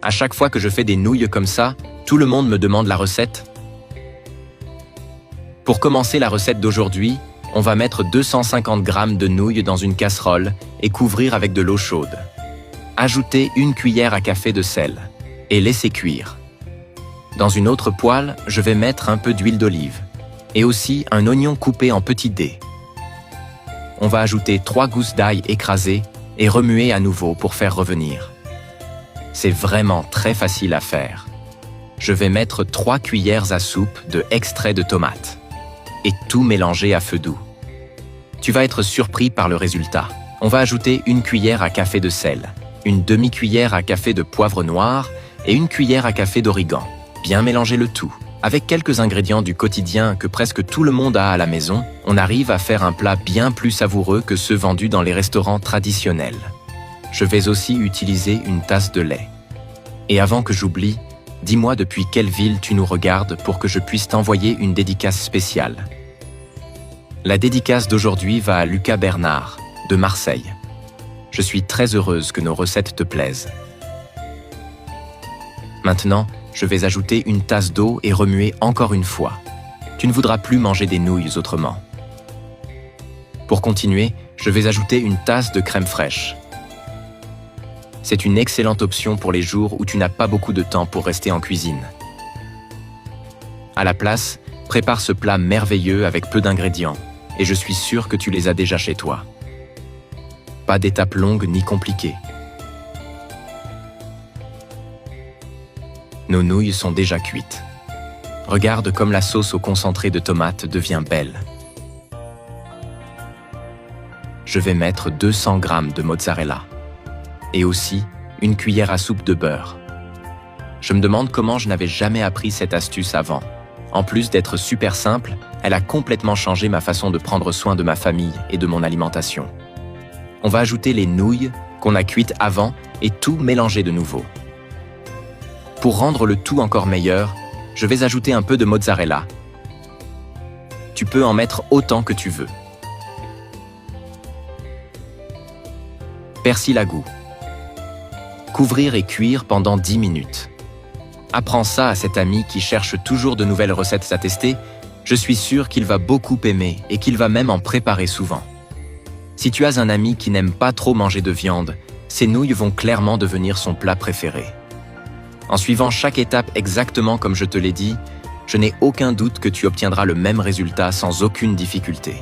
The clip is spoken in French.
À chaque fois que je fais des nouilles comme ça, tout le monde me demande la recette. Pour commencer la recette d'aujourd'hui, on va mettre 250 g de nouilles dans une casserole et couvrir avec de l'eau chaude. Ajoutez 1 cuillère à café de sel et laissez cuire. Dans une autre poêle, je vais mettre un peu d'huile d'olive et aussi un oignon coupé en petits dés. On va ajouter 3 gousses d'ail écrasées et remuer à nouveau pour faire revenir. C'est vraiment très facile à faire. Je vais mettre 3 cuillères à soupe de extrait de tomate et tout mélanger à feu doux. Tu vas être surpris par le résultat. On va ajouter 1 cuillère à café de sel, une demi-cuillère à café de poivre noir et 1 cuillère à café d'origan. Bien mélanger le tout. Avec quelques ingrédients du quotidien que presque tout le monde a à la maison, on arrive à faire un plat bien plus savoureux que ceux vendus dans les restaurants traditionnels. Je vais aussi utiliser une tasse de lait. Et avant que j'oublie, dis-moi depuis quelle ville tu nous regardes pour que je puisse t'envoyer une dédicace spéciale. La dédicace d'aujourd'hui va à Lucas Bernard, de Marseille. Je suis très heureuse que nos recettes te plaisent. Maintenant, je vais ajouter une tasse d'eau et remuer encore une fois. Tu ne voudras plus manger des nouilles autrement. Pour continuer, je vais ajouter une tasse de crème fraîche. C'est une excellente option pour les jours où tu n'as pas beaucoup de temps pour rester en cuisine. À la place, prépare ce plat merveilleux avec peu d'ingrédients, et je suis sûr que tu les as déjà chez toi. Pas d'étape longue ni compliquée. Nos nouilles sont déjà cuites. Regarde comme la sauce au concentré de tomate devient belle. Je vais mettre 200 g de mozzarella et aussi 1 cuillère à soupe de beurre. Je me demande comment je n'avais jamais appris cette astuce avant. En plus d'être super simple, elle a complètement changé ma façon de prendre soin de ma famille et de mon alimentation. On va ajouter les nouilles qu'on a cuites avant et tout mélanger de nouveau. Pour rendre le tout encore meilleur, je vais ajouter un peu de mozzarella. Tu peux en mettre autant que tu veux. Persil à goût. Couvrir et cuire pendant 10 minutes. Apprends ça à cet ami qui cherche toujours de nouvelles recettes à tester. Je suis sûr qu'il va beaucoup aimer et qu'il va même en préparer souvent. Si tu as un ami qui n'aime pas trop manger de viande, ces nouilles vont clairement devenir son plat préféré. En suivant chaque étape exactement comme je te l'ai dit, je n'ai aucun doute que tu obtiendras le même résultat sans aucune difficulté.